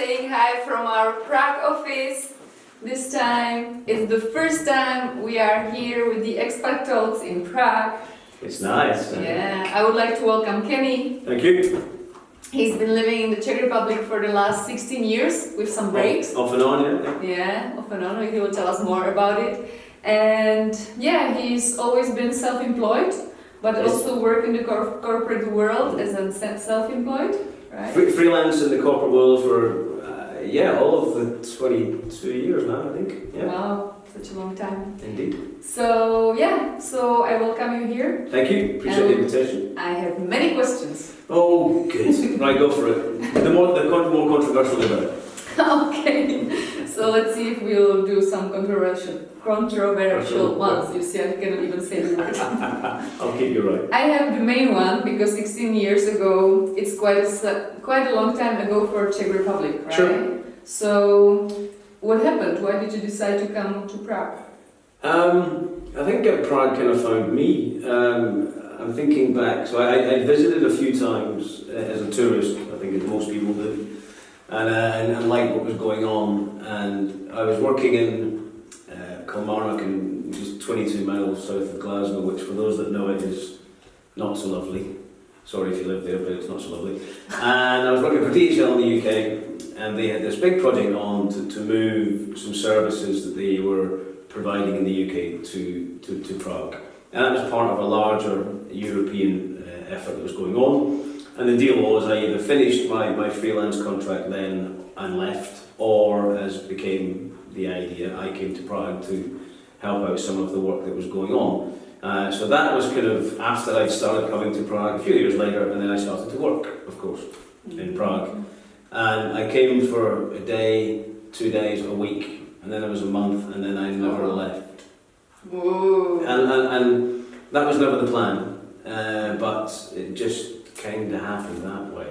saying hi from our Prague office. This time, it's the first time we are here with the Expat Talks in Prague. It's nice. Yeah, I would like to welcome Kenny. Thank you. He's been living in the Czech Republic for the last 16 years with some breaks. Off and on, yeah. Yeah, off and on. He will tell us more about it. And yeah, he's always been self-employed, but Yes. also worked in the corporate world as a self-employed, right? Freelance in the corporate world for, all of the 22 years now, I think. Yeah. Wow, such a long time. Indeed. So I welcome you here. Thank you. Appreciate the invitation. I have many questions. Oh, good. Right, go for it. The more controversial, the better. Okay, so let's see if we'll do some controversial ones. You see, I cannot even say the word. I'll keep you right. I have the main one because 16 years ago, it's quite a long time ago for Czech Republic, right? Sure. So, what happened? Why did you decide to come to Prague? I think Prague kind of found me. I'm thinking back, so I visited a few times as a tourist, I think as most people do, and liked what was going on. And I was working in Kilmarnock, which is 22 miles south of Glasgow, which for those that know it is not so lovely. Sorry if you live there, but it's not so lovely. And I was working for DHL in the UK, and they had this big project on to move some services that they were providing in the UK to Prague. And that was part of a larger European effort that was going on. And the deal was I either finished my freelance contract then and left, or as became the idea, I came to Prague to help out some of the work that was going on. So that was kind of after I'd started coming to Prague a few years later, and then I started to work, of course, in Prague. And I came for a day, 2 days, a week, and then it was a month, and then I never left. Whoa. And that was never the plan, but it just kind of happened that way.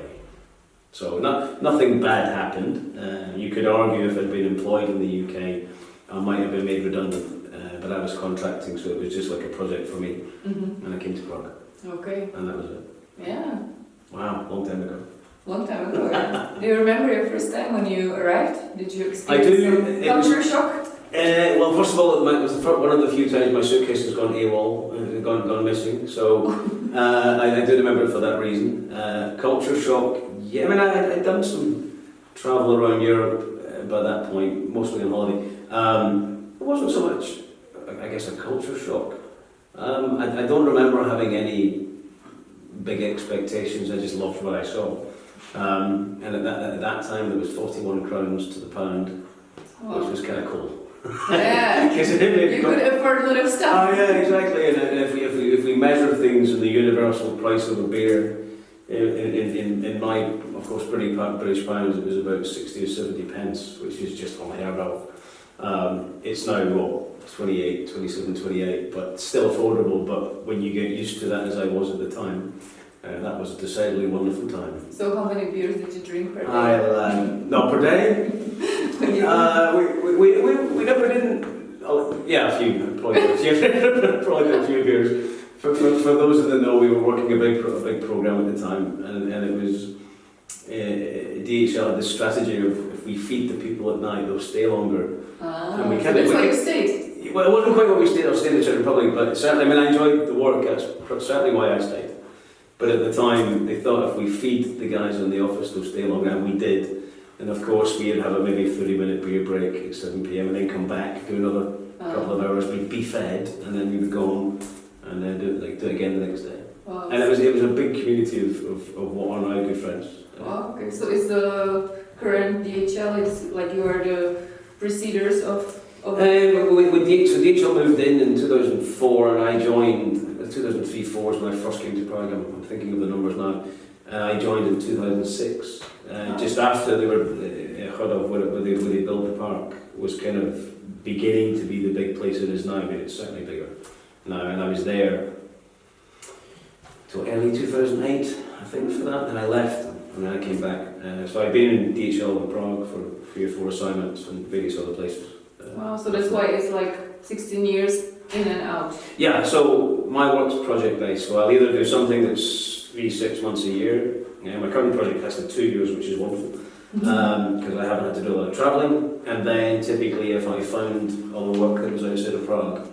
So nothing bad happened. You could argue if I'd been employed in the UK, I might have been made redundant, but I was contracting, so it was just like a project for me, and I came to Prague. Okay. And that was it. Yeah. Wow, long time ago. Long time ago, yeah. Do you remember your first time when you arrived? Did you experience culture shock? Well, first of all, it was one of the few times my suitcase has gone AWOL, gone missing, so I do remember it for that reason. Culture shock, yeah, I mean, I'd done some travel around Europe by that point, mostly on holiday. It wasn't so much, I guess, a culture shock. I don't remember having any big expectations, I just loved what I saw. And at that time there was 41 crowns to the pound, which was kind of cool. Yeah, you could afford a lot of stuff. Oh yeah, exactly. And if we measure things in the universal price of a beer, in my, of course, British pounds, it was about 60 or 70 pence, which is just unheard of. It's now, what, 28, 27, 28, but still affordable. But when you get used to that, as I was at the time, that was a decidedly wonderful time. So how many beers did you drink per day? Not per day. We never didn't. A few. Probably a few beers. For those that know, we were working a big program at the time, and it was DHL had this strategy of if we feed the people at night, they'll stay longer. And that's why you stayed. Well, it wasn't quite what we stayed. I stayed in the Czech Republic, but certainly, I mean, I enjoyed the work. That's certainly why I stayed. But at the time, they thought if we feed the guys in the office, they'll stay longer, and we did. And of course, we'd have a maybe 30-minute beer break at 7 p.m. and then come back, do another couple of hours, we'd be fed, and then we would go home and then do it again the next day. Wow. And it was a big community of what are now good friends. Wow, okay, so is the current DHL, it's like you are the preceders of so DHL moved in 2004, and I joined. 2003-04 is when I first came to Prague. I'm thinking of the numbers now. And I joined in 2006, just after they were heard of where they built the park was kind of beginning to be the big place it is now. I mean, it's certainly bigger now. And I was there till early 2008, I think, for that. And I left, and then I came back. So I've been in DHL in Prague for 3 or 4 assignments and various other places. Wow, so that's why it's like 16 years in and out. Yeah, so my work's project based, so I'll either do something that's 3-6 months a year. My current project lasted 2 years, which is wonderful. because I haven't had to do a lot of travelling. And then typically if I found other work that was outside of Prague,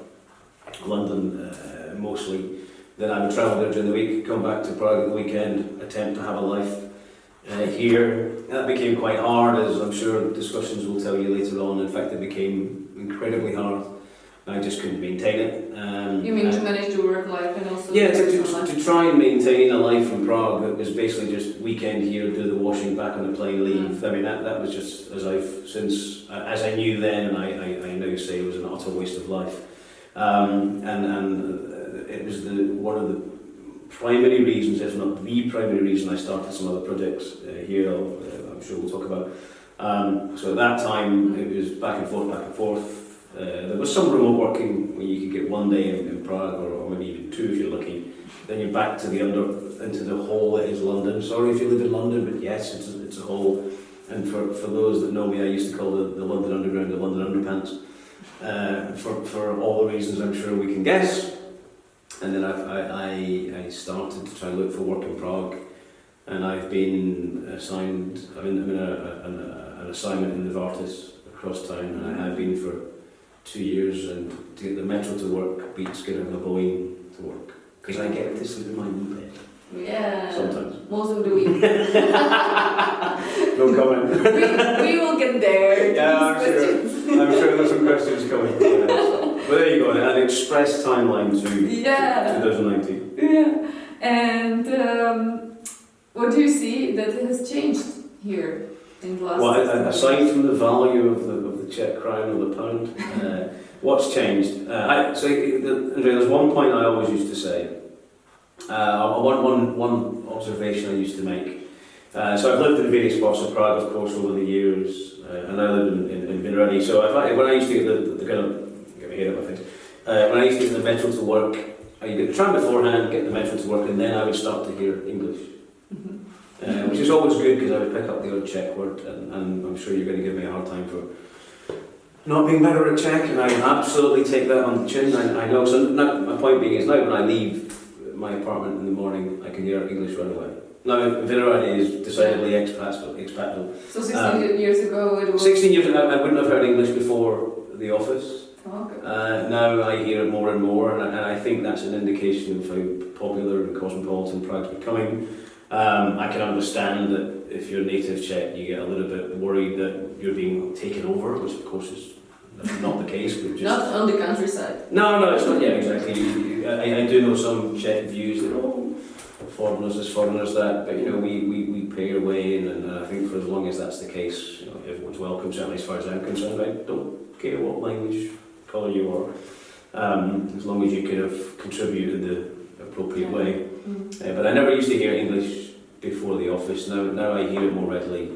London mostly, then I would travel there during the week, come back to Prague at the weekend, attempt to have a life here. That became quite hard, as I'm sure discussions will tell you later on. In fact, it became incredibly hard. I just couldn't maintain it. You mean to manage the work life and also yeah, the personal life? to try and maintain a life in Prague that was basically just weekend here, do the washing, back on the plane, leave. I mean, that was just, as I knew then, and I now say it was an utter waste of life. And it was one of the primary reasons, if not the primary reason, I started some other projects here, I'm sure we'll talk about. So at that time, it was back and forth, back and forth. There was some remote working where you could get one day in Prague, or maybe even two if you're lucky. Then you're back to into the hole that is London. Sorry if you live in London, but yes, it's a hole. And for those that know me, I used to call the London Underground the London Underpants. For all the reasons I'm sure we can guess. And then I started to try and look for work in Prague, and I've been assigned. I'm in an assignment in Novartis across town, and I have been for 2 years. And to get the metro to work beats getting a Boeing to work, because I get to sleep in my own bed. Yeah. Sometimes. Most of the week. No comment. we will get there. Yeah, I'm sure there's some questions coming. But there you go, an express timeline to 2019. Yeah. And what do you see that has changed here in the last? Well, aside from the value of the Czech crown or the pound, what's changed? Andrea, there's one point I always used to say. One observation I used to make. So I've lived in various parts of Prague, of course, over the years, and I live in Vinradi. So when I used to get the kind of get my head up, I think. When I used to get the metro to work, I would get the tram beforehand, get the metro to work, and then I would start to hear English, which is always good because I would pick up the odd Czech word, and I'm sure you're going to give me a hard time for not being better at Czech, and I absolutely take that on the chin. I know. So my point being is now when I leave my apartment in the morning, I can hear English right away. Now, Vinradi is decidedly expat. So 16 years ago it was... 16 years ago, I wouldn't have heard English before the office. Oh, okay. Now I hear it more and more, and I think that's an indication of how popular and cosmopolitan Prague's becoming. I can understand that if you're a native Czech, you get a little bit worried that you're being taken over, which of course is not the case. Just not on the countryside. No, it's not. Yeah, exactly. I do know some Czech views that foreigners this, foreigners that, but we pay our way in, and I think for as long as that's the case, everyone's welcome. Certainly, as far as I'm concerned, I don't care what language, colour you are, as long as you kind of contribute in the appropriate way. But I never used to hear English before the office. Now I hear it more readily.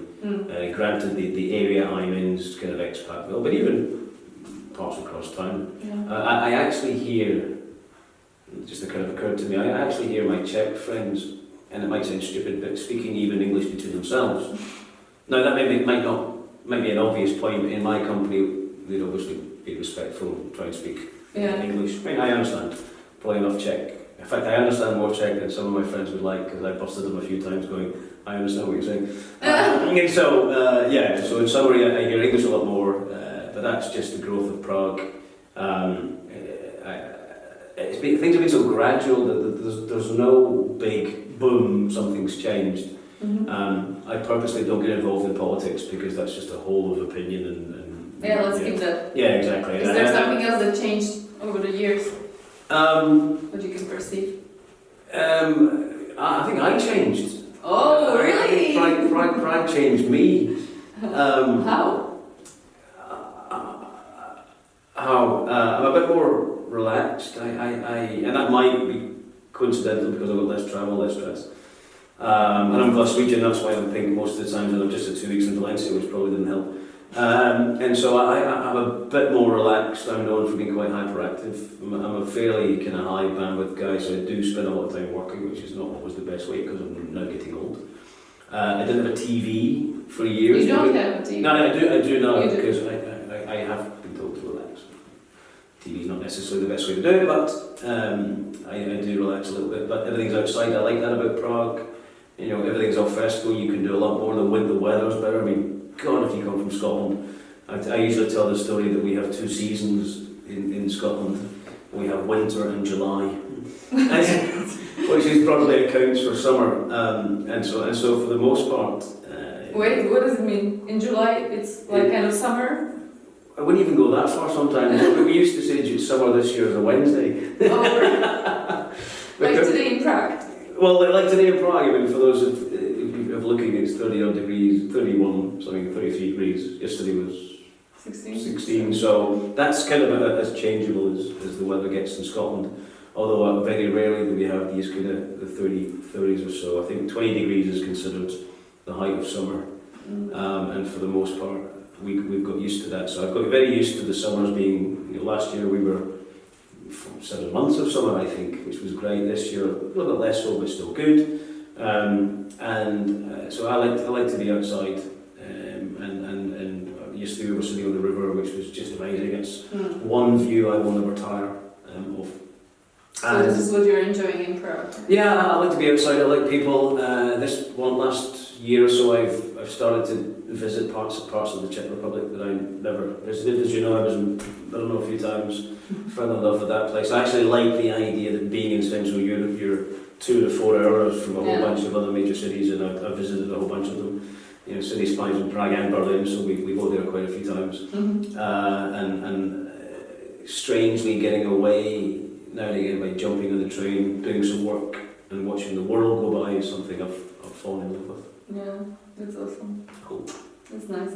Granted, the area I'm in is kind of expatville, but even parts across town. I actually hear, just it kind of occurred to me, I actually hear my Czech friends, and it might sound stupid, but speaking even English between themselves. Now that might be an obvious point, but in my company they'd obviously be respectful, try and speak English. I mean, I understand probably enough Czech. In fact, I understand more Czech than some of my friends would like, because I busted them a few times going, I understand what you're saying. So in summary, I hear English a lot more, but that's just the growth of Prague. Things have been so gradual that there's no big boom, something's changed. I purposely don't get involved in politics because that's just a whole of opinion and let's keep that. Yeah, exactly. Is there something else that changed over the years? What you can perceive? I think I changed. Oh, really? Prague changed me. How? I'm a bit more relaxed. And that might be coincidental because I've got less travel, less stress. And I'm Glaswegian, that's why I think most of the times that I'm just at 2 weeks in Valencia, which probably didn't help. And so I'm a bit more relaxed. I'm known for being quite hyperactive. I'm a fairly kind of high bandwidth guy, so I do spend a lot of time working, which is not always the best way because I'm now getting old. I didn't have a TV for years. You don't have a TV? No, I do now because I have been told to relax. TV is not necessarily the best way to do it, but I do relax a little bit. But everything's outside. I like that about Prague. You know, everything's al fresco. You can do a lot more. The weather's better. I mean, God, if you come from Scotland, I usually tell the story that we have two seasons in Scotland. We have winter and July, which is probably accounts for summer. And so for the most part. Wait, what does it mean? In July, it's like kind of summer. I wouldn't even go that far sometimes. We used to say summer this year is a Wednesday. Oh, right. Like today in Prague. Well, like today in Prague, I mean, for those of looking, it's 30 odd degrees, 31, something, 33 degrees. Yesterday was 16. So that's kind of as changeable as the weather gets in Scotland. Although very rarely do we have these kind of the 30s or so. I think 20 degrees is considered the height of summer. And for the most part, we've got used to that. So I've got very used to the summers being, you know, last year we were 7 months of summer, I think, which was great. This year, a little bit less so, but still good. So I like to be outside, and yesterday we were sitting on the river, which was just amazing. It's one view I will never tire of. So this is what you're enjoying in Prague? Yeah, I like to be outside. I like people. This last year or so, I've started to visit parts of the Czech Republic that I never visited. As you know, I was in, I don't know, a few times. Fell in love with that place. I actually like the idea that being in Central Europe, you're 2 to 4 hours from a whole bunch of other major cities, and I've visited a whole bunch of them. You know, Cityspy in Prague and Berlin, so we go there quite a few times. And strangely getting away now and again by jumping on the train, doing some work, and watching the world go by is something I've fallen in love with. Yeah, that's awesome. Cool. That's nice.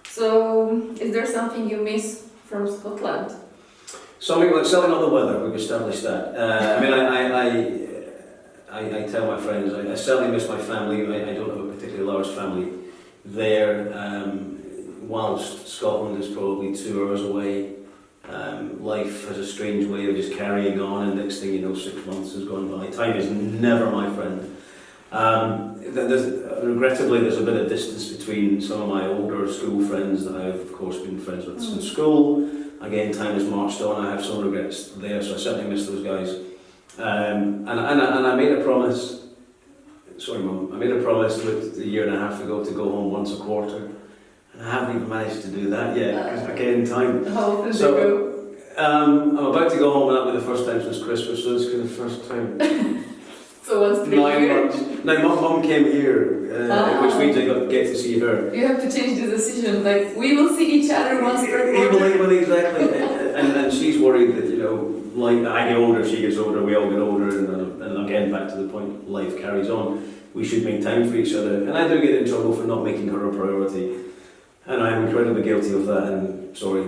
So, is there something you miss from Scotland? Something like selling on the weather. We've established that. I mean, I tell my friends I certainly miss my family. I don't have a particularly large family there. Whilst Scotland is probably 2 hours away, life has a strange way of just carrying on, and next thing you know, 6 months has gone by. Time is never my friend. Regrettably, there's a bit of distance between some of my older school friends that I've, of course, been friends with since school. Again, time has marched on. I have some regrets there, so I certainly miss those guys. And I made a promise. Sorry, Mum. I made a promise a year and a half ago to go home once a quarter, and I haven't even managed to do that yet. Because again, time. How often do you go? I'm about to go home, and that'll be the first time since Christmas. So this is the first time. So once per 9 year? months. Now, Mum came here, which means I get to see her. You have to change the decision. Like, we will see each other once per quarter. Well, exactly. and she's worried that, you know, like I get older, she gets older, we all get older, and again, back to the point, life carries on. We should make time for each other. And I do get in trouble for not making her a priority. And I'm incredibly guilty of that, and sorry.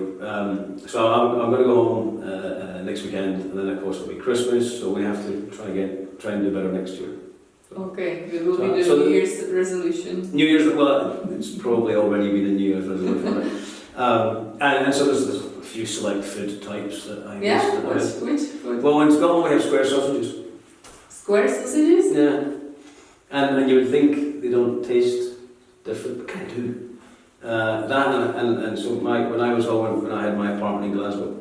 So I'm going to go home next weekend, and then of course it'll be Christmas, so we have to try and do better next year. So. Okay, it will be the New Year's resolution. New Year's, well, it's probably already been a New Year's resolution, right? And so there's a few select food types that I miss. Which food? Well, in Scotland we have square sausages. Square sausages? Yeah. And you would think they don't taste different, but kind of do. That and so when I was home, when I had my apartment in Glasgow,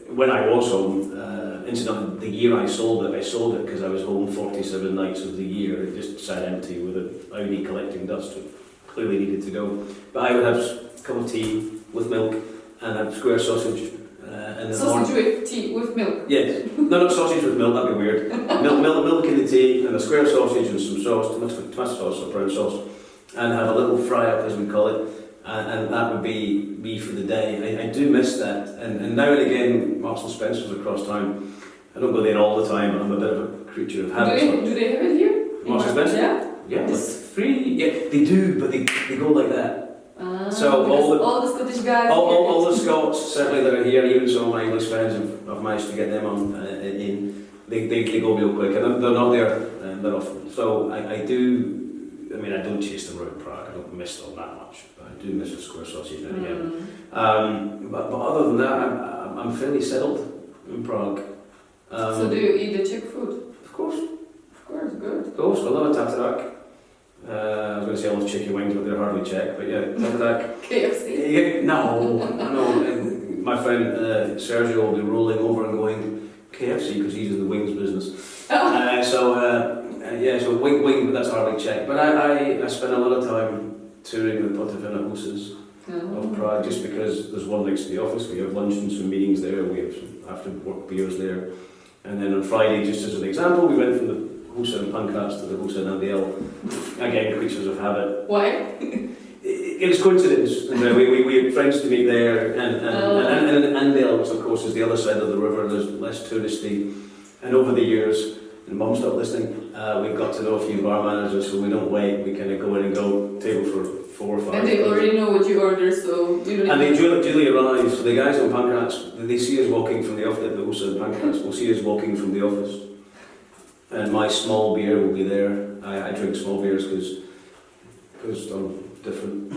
when I was home, incidentally, the year I sold it because I was home 47 nights of the year. It just sat empty with an Audi collecting dust. It clearly needed to go. But I would have a cup of tea with milk and have square sausage. Sausage with tea, with milk? Yes. No, not sausage with milk, that'd be weird. milk in the tea, and a square sausage and some sauce, tomato sauce or brown sauce, and have a little fry up, as we call it, and that would be me for the day. I do miss that, and now and again, Marks and Spencer's across town. I don't go there all the time, I'm a bit of a creature of habit. Do they have it here? Marks and Spencer? Yeah, it's free. Yeah, they do, but they go like that. So all the Scottish guys, all the Scots certainly that are here, even some of my English friends, I've managed to get them on in. They go real quick, and they're not there that often. So I do. I mean, I don't chase them around Prague. I don't miss them that much, but I do miss a square sausage now and again. But other than that, I'm fairly settled in Prague. So do you eat the Czech food? Of course. Of course, good. Of course, I love a tatarak. I was going to say I love chicken wings, but they're hardly Czech. But yeah, tatarak. KFC? No. My friend Sergio will be rolling over and going KFC because he's in the wings business. Prague, Czech. But I spend a lot of time touring the Potovina houses of Prague, just because there's one next to the office. We have lunch and some meetings there. We have some after work beers there. And then on Friday, just as an example, we went from the Husa and Pancrats to the Husa and Andel. Again, creatures of habit. Why? It was coincidence. And we had friends to meet there, and Andel, which of course is the other side of the river. There's less touristy, and over the years, and Mum stopped listening, we've got to know a few bar managers, so we don't wait. We kind of go in and go table for 4 or 5. And they already know what you order, so you don't. And they duly arrive. So the guys on Pancrats, they see us walking from the office. The Husa and Pancrats will see us walking from the office, and my small beer will be there. I drink small beers because I'm different.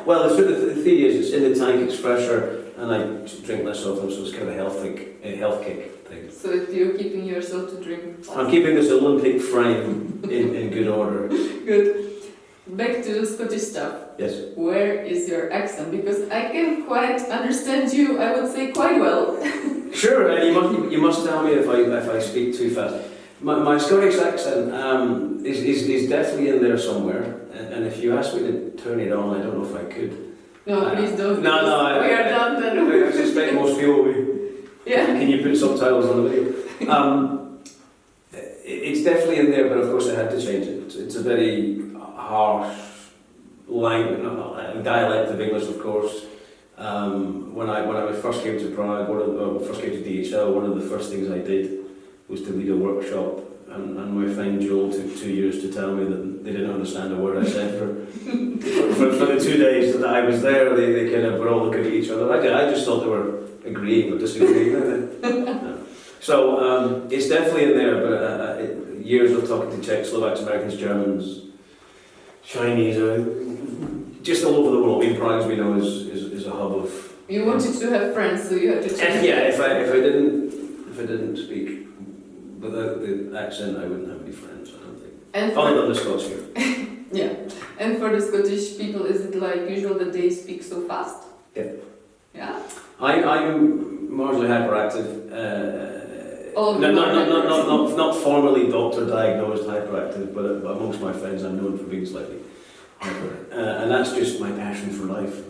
Well, the theory is it's in the tank, it's fresher, and I drink less of them, so it's kind of a health kick thing. So you're keeping yourself to drink. I'm keeping this Olympic frame in good order. Good. Back to the Scottish stuff. Yes. Where is your accent? Because I can quite understand you, I would say, quite well. Sure, and you must tell me if I speak too fast. My Scottish accent is definitely in there somewhere, and if you ask me to turn it on, I don't know if I could. No, please don't. No, we are done then. I suspect most people will. Yeah. Can you put subtitles on the video? It's definitely in there, but of course I had to change it. It's a very harsh language, dialect of English, of course. When I first came to Prague, first came to DHL, one of the first things I did was to lead a workshop, and my friend Joel took 2 years to tell me that they didn't understand a word I said for the 2 days that I was there. They kind of were all looking at each other. I just thought they were agreeing or disagreeing. So it's definitely in there, but years of talking to Czechs, Slovaks, Americans, Germans, Chinese, just all over the world. Prague, as we know, is a hub of. You wanted to have friends, so you had to change. If I didn't speak without the accent, I wouldn't have any friends. I don't think. And other than the Scots here. Yeah, and for the Scottish people, is it like usual that they speak so fast? Yeah. Yeah. I'm marginally hyperactive. Not formally doctor diagnosed hyperactive, but amongst my friends I'm known for being slightly hyper. And that's just my passion for life.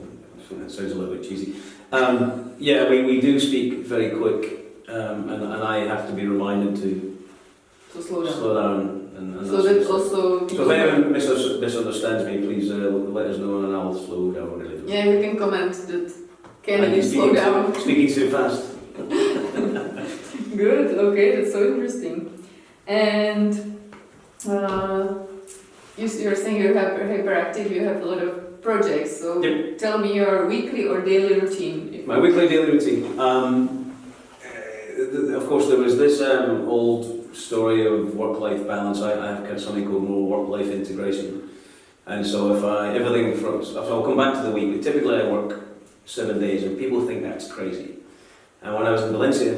So that sounds a little bit cheesy. We do speak very quick, and I have to be reminded to slow down. And so that's also. So if anyone misunderstands me, please let us know and I'll slow down a little. Yeah, you can comment that. Can you slow down? Speaking too fast. Good, okay, that's so interesting. And you're saying you're hyperactive, you have a lot of projects, so yep. Tell me your weekly or daily routine. My weekly daily routine. Of course, there was this old story of work-life balance. I have got something called more work-life integration. And so I'll come back to the week, but typically I work 7 days, and people think that's crazy. And when I was in Valencia,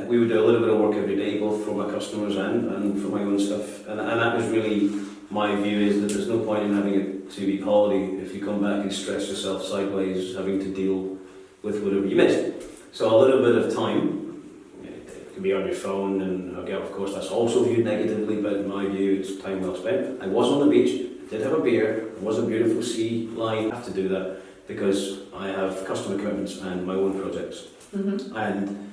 we would do a little bit of work every day, both for my customers and for my own stuff. And that was really my view, is that there's no point in having a 2-week holiday if you come back and stress yourself sideways, having to deal with whatever you missed. So a little bit of time, it can be on your phone, and of course that's also viewed negatively, but in my view it's time well spent. I was on the beach, did have a beer, there was a beautiful sea line. I have to do that because I have customer commitments and my own projects. Mm-hmm. And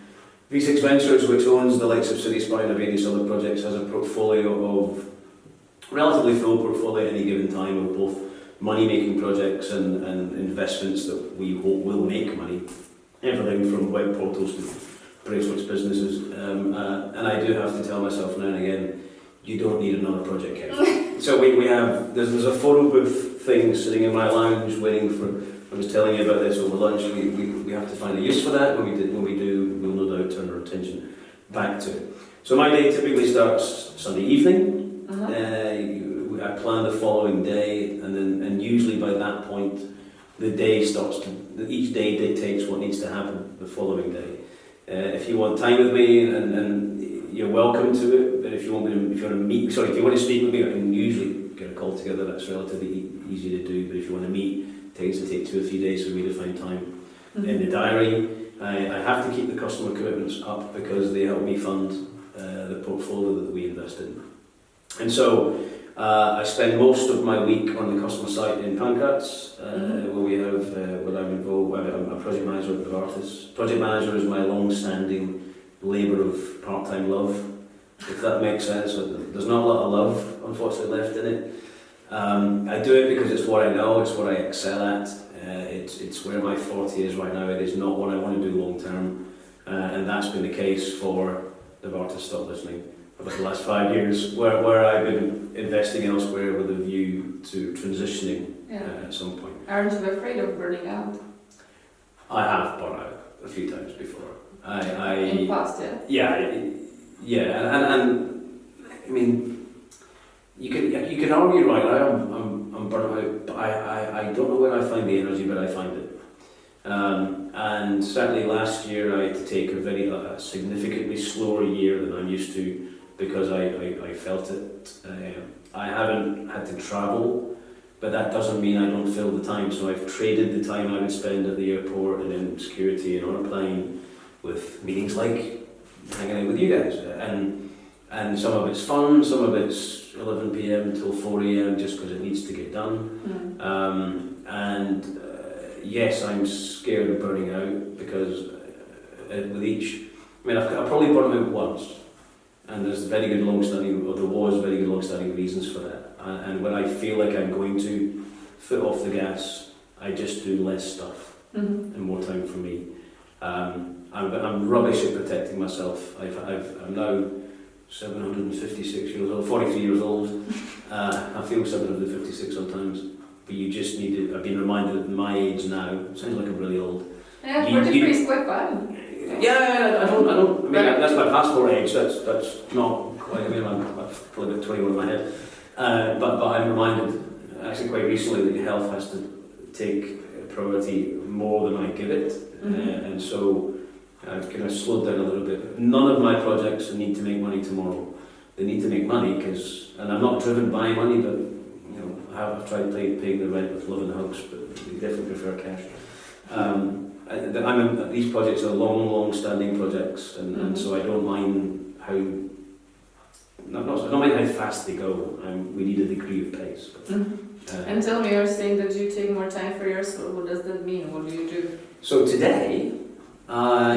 V6 Ventures, which owns the likes of Cityspy and various other projects, has a portfolio of, relatively full portfolio at any given time, of both money-making projects and investments that we hope will make money. Everything from web portals to bracelets businesses. And I do have to tell myself now and again, you don't need another project here. So there's a photo booth thing sitting in my lounge waiting for. I was telling you about this over lunch. We have to find a use for that. When we do, we'll no doubt turn our attention back to it. So my day typically starts Sunday evening. Uh-huh. I plan the following day, and usually by that point, the day starts to. Each day dictates what needs to happen the following day. If you want time with me, and you're welcome to it. But if you want to speak with me, I can usually get a call together. That's relatively easy to do. But if you want to meet, it tends to take 2 or 3 days for me to find time in the diary. I have to keep the customer commitments up because they help me fund the portfolio that we invest in. And so I spend most of my week on the customer site in Pancrats, where we have, where I'm involved. I'm a project manager of artists. Project manager is my long-standing labour of part-time love, if that makes sense. There's not a lot of love, unfortunately, left in it. I do it because it's what I know, it's what I excel at. It's where my forte is right now. It is not what I want to do long-term, and that's been the case for the artists stop listening. Over the last 5 years, where I've been investing elsewhere with a view to transitioning at some point. Aren't you afraid of burning out? I have burnt out a few times before. In the past, yeah. And I mean, you can argue right now I'm burnt out, but I don't know where I find the energy, but I find it. And certainly last year I had to take a significantly slower year than I'm used to, because I felt it. I haven't had to travel, but that doesn't mean I don't fill the time. So I've traded the time I would spend at the airport and in security and on a plane with meetings like hanging out with you guys. And some of it's fun, some of it's 11 p.m. till 4 a.m. just because it needs to get done. Yes, I'm scared of burning out, because with each, I mean, I've probably burned out once. And there's very good long-standing, or there was very good long-standing reasons for that. And when I feel like I'm going to foot off the gas, I just do less stuff and more time for me. I'm rubbish at protecting myself. I'm now 756 years old, 43 years old. I feel 756 sometimes, but you just need to. I've been reminded at my age now. It sounds like I'm really old. Yeah, 43 is quite fun. Yeah, I don't. I mean, that's my passport age. That's not quite. I mean, I've probably got 21 in my head. But I'm reminded, actually, quite recently, that your health has to take priority more than I give it, and so I've kind of slowed down a little bit. None of my projects need to make money tomorrow. They need to make money and I'm not driven by money, but you know, I've tried paying the rent with love and hugs, but we definitely prefer cash. These projects are long-standing projects, and so I don't mind how. I don't mind how fast they go. We need a degree of pace. And tell me, you're saying that you take more time for yourself. What does that mean? What do you do? So today, I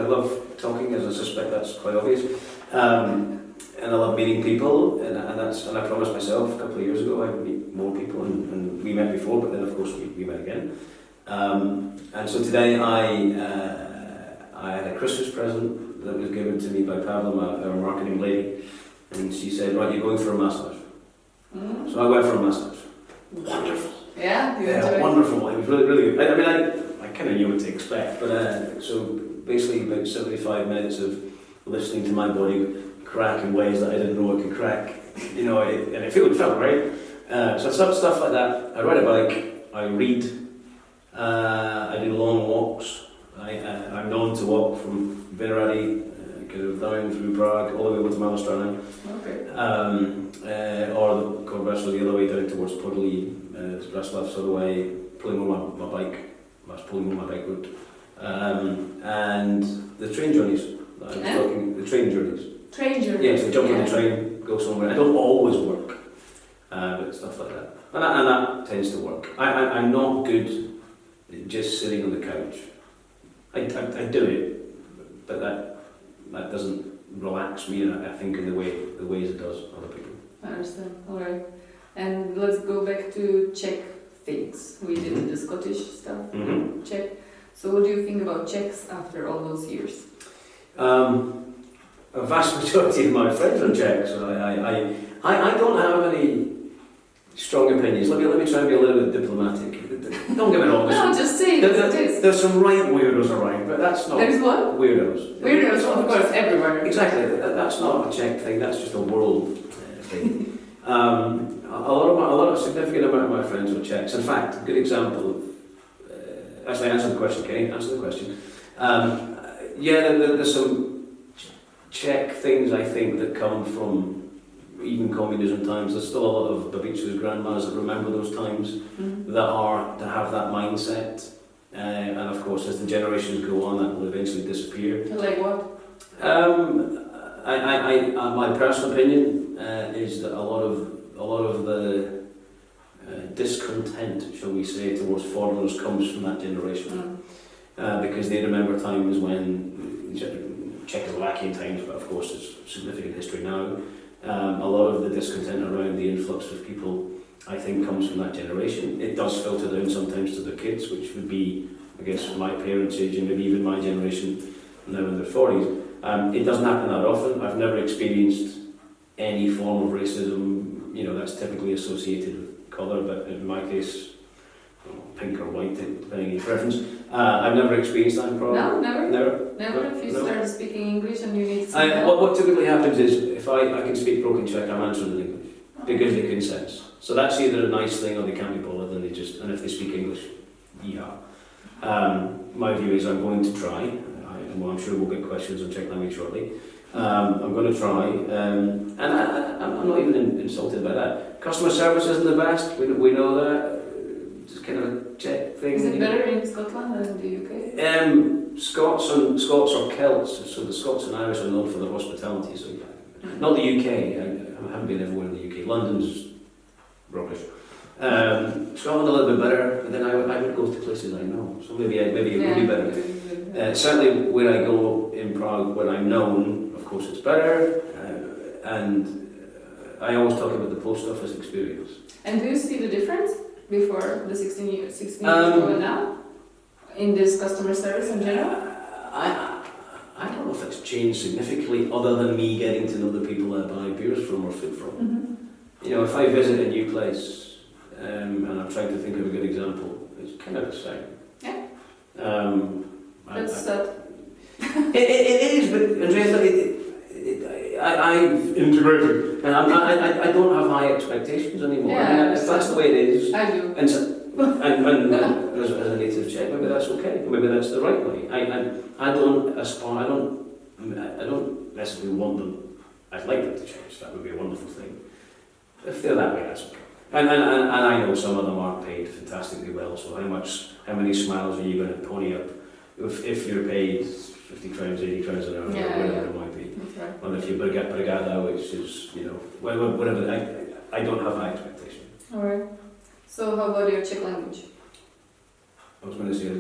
love talking, as I suspect that's quite obvious, and I love meeting people, and I promised myself a couple of years ago I'd meet more people, and we met before, but then of course we met again. And so today I had a Christmas present that was given to me by Pavla, our marketing lady, and she said, right, you're going for a massage. So I went for a massage. Wonderful. Yeah, wonderful. It was really, really good. I kind of knew what to expect, but so basically about 75 minutes of listening to my body crack in ways that I didn't know it could crack, and it felt great. So stuff like that. I ride a bike, I read, I do long walks. I'm known to walk from Vinohrady, kind of down through Prague, all the way over to Malostranam. Okay. Or conversely, the other way down towards Podolí, Zbraslav sort of way, pulling on my bike. I was pulling on my bike route. And the train journeys that I was talking, the train journeys. Train journeys? Yeah, so jump on the train, go somewhere. I don't always work, but stuff like that. And that tends to work. I'm not good at just sitting on the couch. I do it, but that doesn't relax me, I think, in the ways it does other people. I understand. All right. And let's go back to Czech things. We did the Scottish stuff. Czech. So what do you think about Czechs after all those years? A vast majority of my friends are Czechs, so I don't have any strong opinions. Let me try and be a little bit diplomatic. Don't get me wrong. No, just say it. There's some right weirdos around, but that's not. There's what? Weirdos. Weirdos, of course, everywhere. Exactly. That's not a Czech thing. That's just a world thing. A significant amount of my friends are Czechs. In fact, a good example of. Actually, answer the question, Kenny. Answer the question. There's some Czech things I think that come from even communism times. There's still a lot of Babič's grandmas that remember those times, that have that mindset. And of course, as the generations go on, that will eventually disappear. Like what? my personal opinion is that a lot of the discontent, shall we say, towards foreigners comes from that generation, because they remember times when Czechoslovakian times, but of course it's significant history now. A lot of the discontent around the influx of people, I think, comes from that generation. It does filter down sometimes to their kids, which would be, I guess, my parents' age and maybe even my generation now in their 40s. It doesn't happen that often. I've never experienced any form of racism, that's typically associated with colour, but in my case, pink or white, depending on your preference. I've never experienced that in Prague. No, never? Never? If you start speaking English and you need what typically happens is, if I can speak broken Czech, I'm answering in English, because they can sense. So that's either a nice thing or they can't be bothered, and if they speak English, my view is I'm going to try. I'm sure we'll get questions on Czech language shortly. I'm going to try, and I'm not even insulted by that. Customer service isn't the best, we know that. It's kind of a Czech thing. Is it better in Scotland than in the UK? Scots or Celts, so the Scots and Irish are known for their hospitality, so not the UK, I haven't been everywhere in the UK. London's rubbish. Scotland a little bit better, but then I would go to places I know, so maybe it would be better. Certainly where I go in Prague, where I'm known, of course it's better, and I always talk about the post office experience. And do you see the difference before the 16 years ago and now, in this customer service in general? I don't know if it's changed significantly, other than me getting to know the people I buy beers from or food from. Mm-hmm. If I visit a new place, and I'm trying to think of a good example, it's kind of the same. Yeah. That's sad. It is, but Andrea, I've integrated, and I don't have high expectations anymore. Yeah, if that's the way it is, I do. and as a native Czech, maybe that's okay. Maybe that's the right way. I don't aspire. I don't necessarily want them. I'd like them to change. That would be a wonderful thing. If they're that way, that's okay. And I know some of them aren't paid fantastically well. So how many smiles are you going to pony up if you're paid 50 crowns, 80 crowns an hour, or whatever it might be? That's right. Or if you're brigada, which is whatever. I don't have high expectations. All right. So how about your Czech language? I was going to say a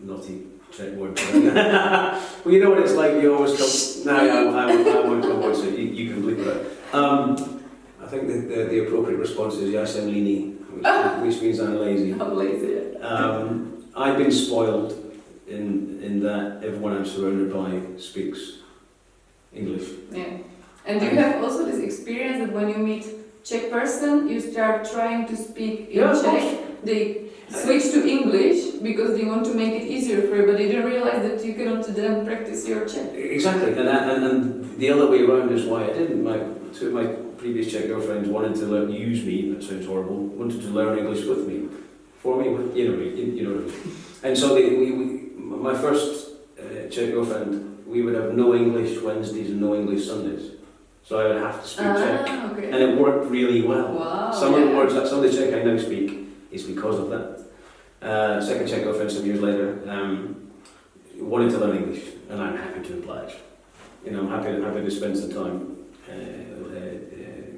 naughty Czech word. Well, you know what it's like. You always come. No, I won't come on. So you can bleep it out. I think the appropriate response is yes, I'm leany, which means I'm lazy. I'm lazy. I've been spoiled in that everyone I'm surrounded by speaks English. Yeah. And do you have also this experience that when you meet Czech person, you start trying to speak in Czech, they switch to English because they want to make it easier for you, but they don't realize that you cannot then practice your Czech. Exactly, and the other way around is why I didn't. Two of my previous Czech girlfriends wanted to use me, that sounds horrible, wanted to learn English with me, for me, you know what I mean. And so my first Czech girlfriend, we would have no English Wednesdays and no English Sundays. So I would have to speak Czech, okay. and it worked really well. Wow, some of the words, some of the Czech I now speak is because of that. Second Czech girlfriend some years later wanted to learn English, and I'm happy to oblige. I'm happy to spend some time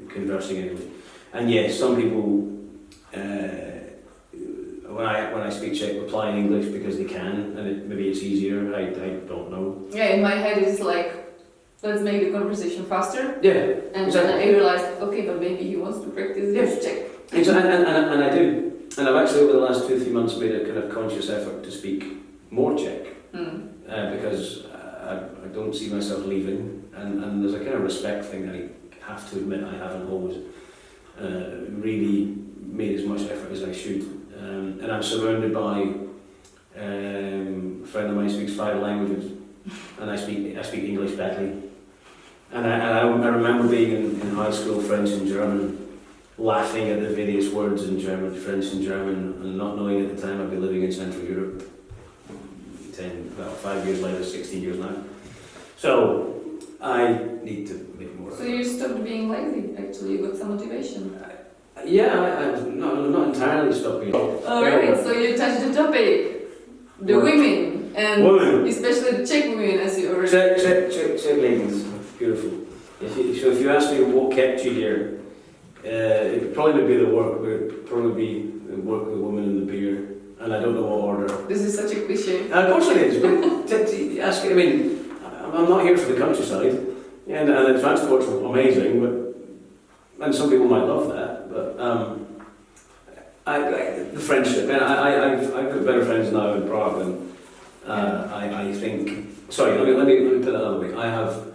conversing in English. And yes, some people when I speak Czech reply in English because they can, and maybe it's easier. I don't know. Yeah, in my head it's like, let's make the conversation faster. Yeah. And exactly. then I realized, okay, but maybe he wants to practice his Czech. And I do. And I've actually over the last 2 or 3 months made a kind of conscious effort to speak more Czech. Because I don't see myself leaving, and there's a kind of respect thing that I have to admit I haven't always really made as much effort as I should. And I'm surrounded by a friend of mine speaks 5 languages, and I speak English badly. And I remember being in high school, French and German, laughing at the various words in German, French and German, and not knowing at the time I'd be living in Central Europe. 5 years later, 16 years now. So I need to make more. So you stopped being lazy. Actually, you got some motivation. I not entirely stopped being. Alright, so you touched the topic. The women. And Women. especially the Czech women, as you already... Czech ladies, beautiful. If you ask me what kept you here, it probably would be the work. It would probably be the work with the woman and the beer, and I don't know what order. This is such a cliche. Of course it is, but ask. I mean, I'm not here for the countryside, and the transport's amazing, and some people might love that, but the friendship, and I've got better friends now in Prague than I think. Sorry, let me put that another way. I have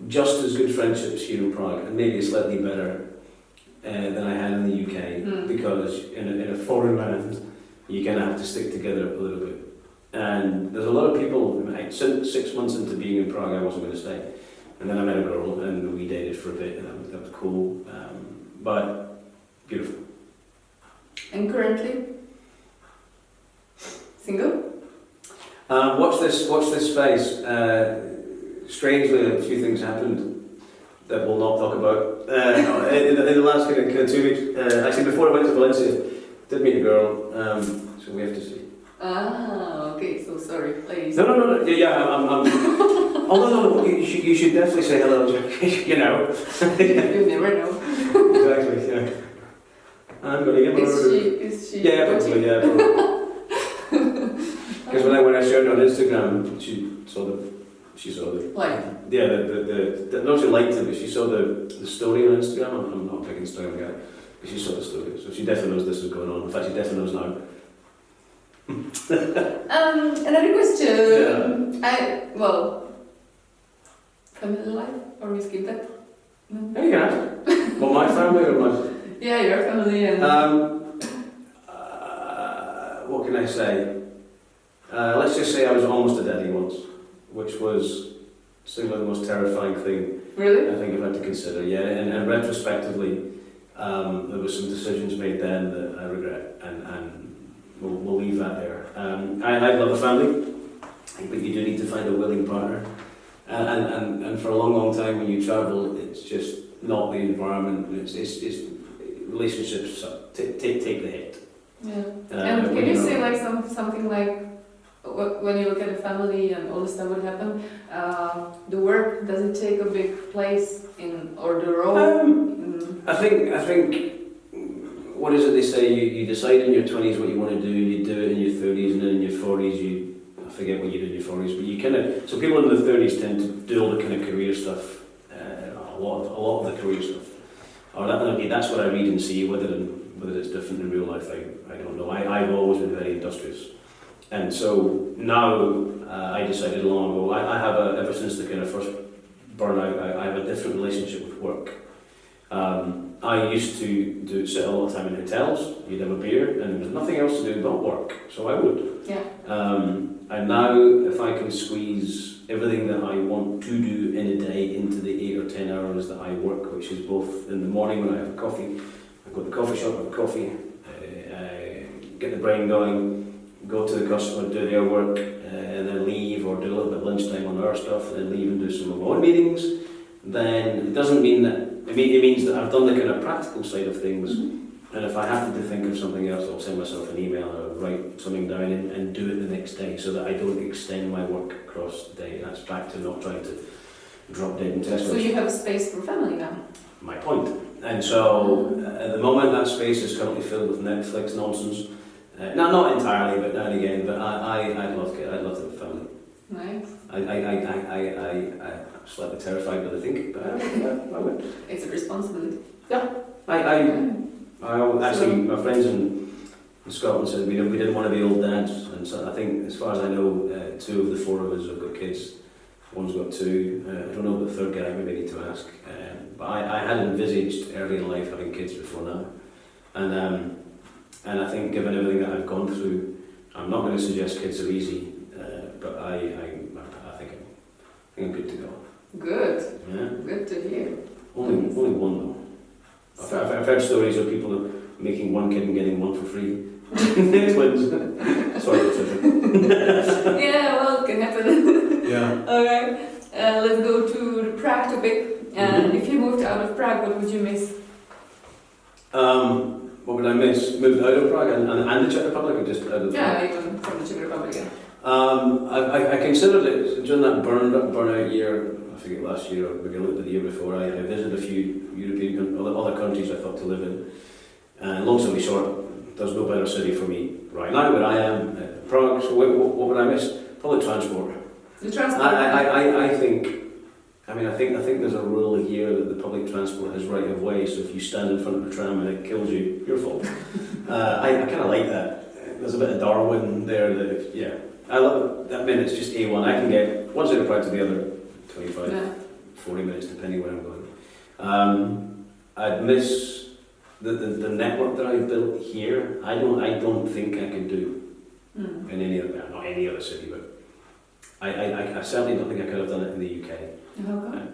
just as good friendships here in Prague, and maybe slightly better than I had in the UK, because in a foreign land, you kind of have to stick together a little bit. And there's a lot of people, 6 months into being in Prague, I wasn't going to stay. And then I met a girl, and we dated for a bit, and that was cool, but beautiful. And currently? Single? Watch this space. Strangely, a few things happened that we'll not talk about. In the last kind of 2 weeks, actually before I went to Valencia, did meet a girl, so we have to see. Ah, okay, so sorry, ladies. No, yeah, I'm although, no, you should definitely say hello, you know. You never know. Exactly, yeah. I'm going to get Is she? Yeah, probably, yeah. Because when I shared it on Instagram, she saw the Like? Yeah, not she liked it, but she saw the story on Instagram. I'm not a big Instagram guy, but she saw the story, so she definitely knows this is going on. In fact, she definitely knows now. Another question. Yeah. Family life, or we skip that? No. Yeah, you can ask. Well, my family or my... Yeah, your family and... what can I say? Let's just say I was almost a daddy once, which was simply the most terrifying thing Really? I think I've had to consider. Yeah, and retrospectively, there were some decisions made then that I regret, and we'll leave that there. I love a family, but you do need to find a willing partner. And for a long time when you travel, it's just not the environment. It's relationships take the hit. Yeah. And can you say like something like when you look at a family and all the stuff that happened, the work, does it take a big place in, or the role? I think what is it they say? You decide in your 20s what you want to do. You do it in your 30s, and then in your 40s I forget what you did in your 40s, but you kind of, so people in the 30s tend to do all the kind of career stuff, a lot of the career stuff. Or that's what I read and see. Whether it's different in real life, I don't know. I've always been very industrious, and so now I decided long ago. I have ever since the kind of first burnout, I have a different relationship with work. I used to sit a lot of time in hotels. You'd have a beer, and there was nothing else to do but work, so I would. Yeah. And now, if I can squeeze everything that I want to do in a day into the 8 or 10 hours that I work, which is both in the morning when I have coffee, I go to the coffee shop, have coffee, get the brain going, go to the customer, do their work, and then leave, or do a little bit of lunchtime on our stuff, and then leave and do some of my own meetings, then it doesn't mean that, it means that I've done the kind of practical side of things. And if I happen to think of something else, I'll send myself an email or write something down and do it the next day, so that I don't extend my work across the day. That's back to not trying to drop dead in Tesco. So you have space for family now? My point. And so at the moment that space is currently filled with Netflix nonsense. Not entirely, but now and again. But I'd love to have a family. Nice. I'm slightly terrified by the thinking, but I would. It's a responsibility. Yeah. Actually, my friends in Scotland said we didn't want to be old dads, and so I think, as far as I know, 2 of the 4 of us have got kids. One's got 2. I don't know about the third guy. Maybe I need to ask. But I had envisaged early in life having kids before now, and I think, given everything that I've gone through, I'm not going to suggest kids are easy, but I think I'm good to go. Good. Yeah. Good to hear. Only one though. I've heard stories of people making 1 kid and getting 1 for free. Twins. Sorry, Yeah, well, it can happen. Yeah. Okay, let's go to the Prague topic. If you moved out of Prague, what would you miss? What would I miss? Moved out of Prague and the Czech Republic, or just out of Prague? Yeah, even from the Czech Republic. Yeah. I considered it during that burnout year. I forget last year or maybe a little bit the year before. I visited a few European other countries I thought to live in. And long story short, there's no better city for me right now where I am, Prague. So what would I miss? Public transport. The transport. I think. I think there's a rule here that the public transport has right of way. So if you stand in front of a tram and it kills you, your fault. I kind of like that. There's a bit of Darwin there. I love it. That means it's just A1. I can get one side of Prague to the other, 25, 40 minutes depending where I'm going. I'd miss the network that I've built here. I don't think I could do in any other, not any other city, but I certainly don't think I could have done it in the UK. How come?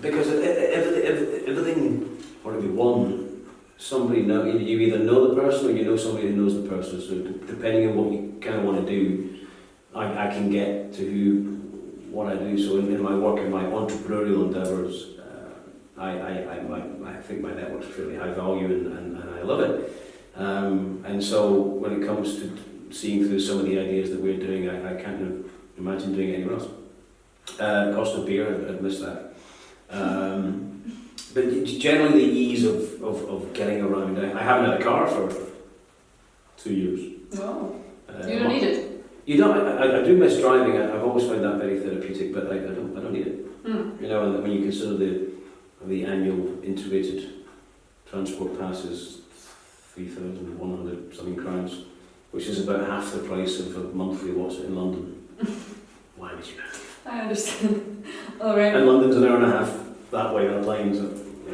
Because everything, or to be one, somebody know, you either know the person or you know somebody who knows the person. So depending on what you kind of want to do, I can get to what I do. So in my work, in my entrepreneurial endeavours, I think my network's fairly high value and I love it. And so when it comes to seeing through some of the ideas that we're doing, I can't imagine doing it anywhere else. Cost of beer, I'd miss that. But generally the ease of getting around. I haven't had a car for 2 years. Oh, you don't need it. You don't. I do miss driving. I've always found that very therapeutic, but I don't need it. You know, and when you consider the annual integrated transport pass is 3,100 something crowns, which is about half the price of a monthly what's it in London. Why would you know? I understand. All right. And London's an hour and a half that way on a plane, so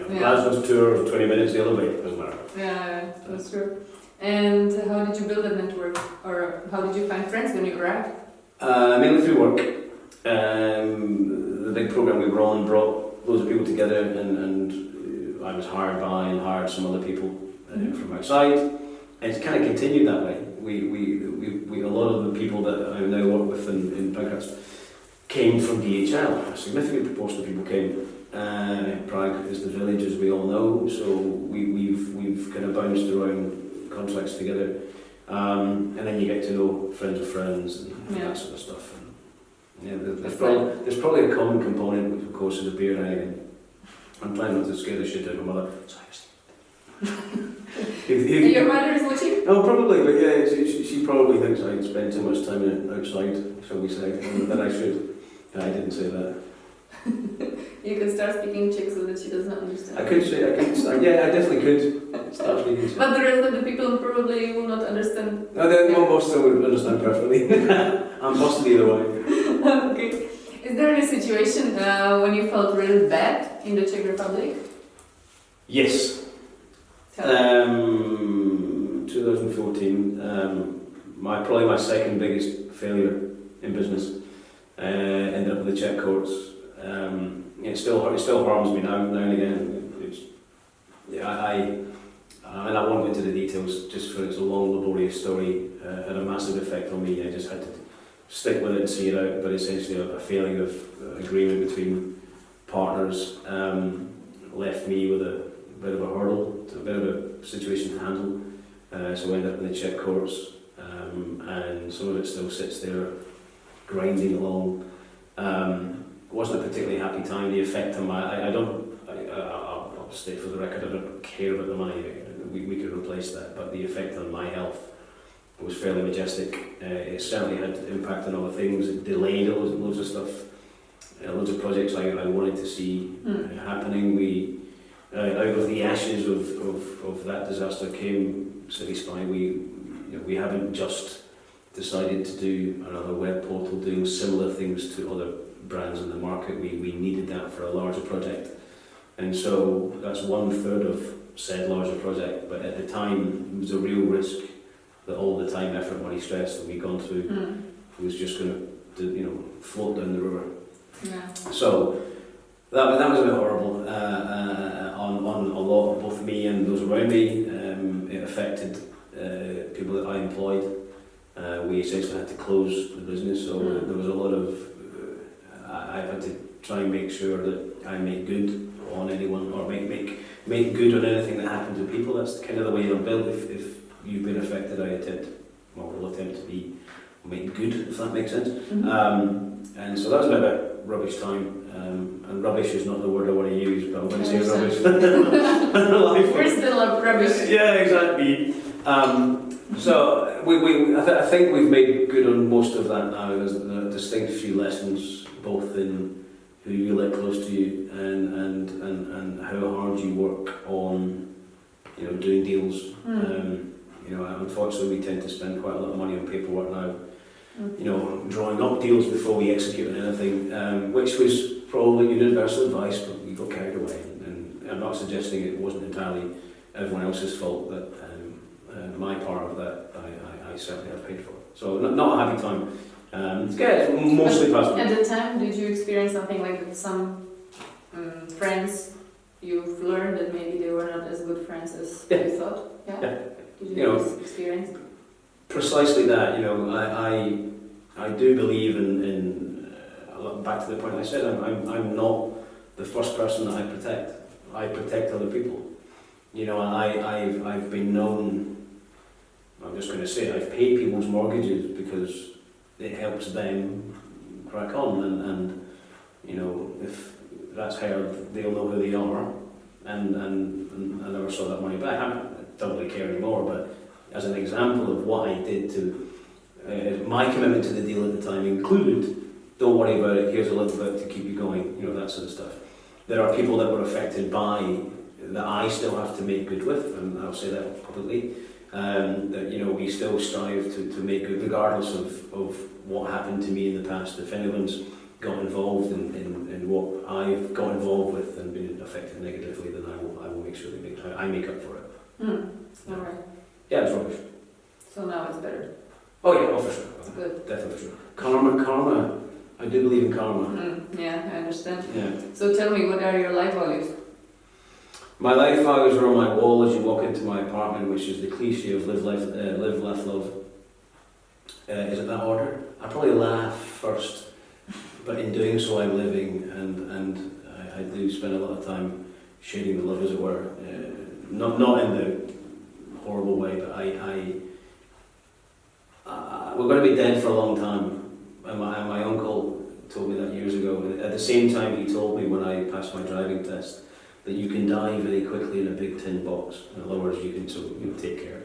Glasgow's 2 hours, 20 minutes the other way, doesn't matter. Yeah, that's true. And how did you build that network? Or how did you find friends when you arrived? Mainly through work. The big program we were on brought loads of people together, and I was hired by and hired some other people from outside. And it's kind of continued that way. We a lot of the people that I now work with in Prague came from DHL. A significant proportion of people came. Prague is the village, as we all know, so we've kind of bounced around contracts together, and then you get to know friends of friends and that sort of stuff. And, there's probably a common component, which of course is a beer night. I'm trying not to scare the shit out of my mother. Your mother is watching? Oh, probably, but yeah, she probably thinks I spend too much time outside, shall we say, than I should. I didn't say that. You can start speaking Czech so that she does not understand. I definitely could start speaking Czech. But the rest of the people probably will not understand. No, most of them would understand perfectly. I'm busted either way. Okay. Is there any situation when you felt really bad in the Czech Republic? Yes. 2014, probably my second biggest failure in business. Ended up in the Czech courts. It still harms me now and again. And I won't go into the details just for it's a long, laborious story. Had a massive effect on me. I just had to stick with it and see it out. But essentially, a failing of agreement between partners left me with a bit of a hurdle, a bit of a situation to handle. So I ended up in the Czech courts, and some of it still sits there, grinding along. Wasn't a particularly happy time. The effect on I'll state for the record, I don't care about the money. We could replace that, but the effect on my health was fairly majestic. It certainly had impact on other things. It delayed loads of stuff, loads of projects I wanted to see happening. Out of the ashes of that disaster came Cityspy. We haven't just decided to do another web portal doing similar things to other brands in the market. We needed that for a larger project, and so that's 1/3 of said larger project. But at the time, it was a real risk that all the time, effort, money, stress that we'd gone through was just going to float down the river. Yeah. So that was a bit horrible on a lot, both me and those around me. It affected people that I employed. We essentially had to close the business, so there was a lot of. I had to try and make sure that I make good on anyone, or make good on anything that happened to people. That's kind of the way I'm built. If you've been affected, will attempt to be make good, if that makes sense. Mm-hmm. And so that was a bit of a rubbish time. And rubbish is not the word I want to use, but I'm going to say rubbish. We're still a rubbish. Yeah, exactly. So I think we've made good on most of that now. There's a distinct few lessons, both in who you let close to you and how hard you work on, doing deals. Unfortunately, we tend to spend quite a lot of money on paperwork now. Drawing up deals before we execute on anything, which was probably universal advice, but we got carried away. And I'm not suggesting it wasn't entirely everyone else's fault, but my part of that, I certainly have paid for. So not a happy time. It's mostly personal. At the time, did you experience something like with some friends you've learned that maybe they were not as good friends as you thought? Yeah. Did you have this experience? Precisely that. I do believe in back to the point I said. I'm not the first person that I protect. I protect other people. I've been known. I'm just going to say I've paid people's mortgages because it helps them crack on, and if that's heard, they'll know who they are, and I never saw that money back. I don't really care anymore, but as an example of what I did to my commitment to the deal at the time included, don't worry about it, here's a little bit to keep you going, that sort of stuff. There are people that were affected by that I still have to make good with, and I'll say that publicly. That we still strive to make good regardless of what happened to me in the past. If anyone's got involved in what I've got involved with and been affected negatively, then I will make sure I make up for it. All right. Yeah, it's rubbish. So now it's better. Oh yeah, for sure. Good. Definitely for sure. Karma. I do believe in karma. Yeah, I understand. Yeah. So tell me, what are your life values? My life values are on my wall as you walk into my apartment, which is the cliche of live, laugh, love. Is it that order? I probably laugh first, but in doing so I'm living, and I do spend a lot of time sharing the love, as it were. Not in the horrible way, but we're going to be dead for a long time. And my uncle told me that years ago. At the same time, he told me when I passed my driving test that you can die very quickly in a big tin box. In other words, you can take care.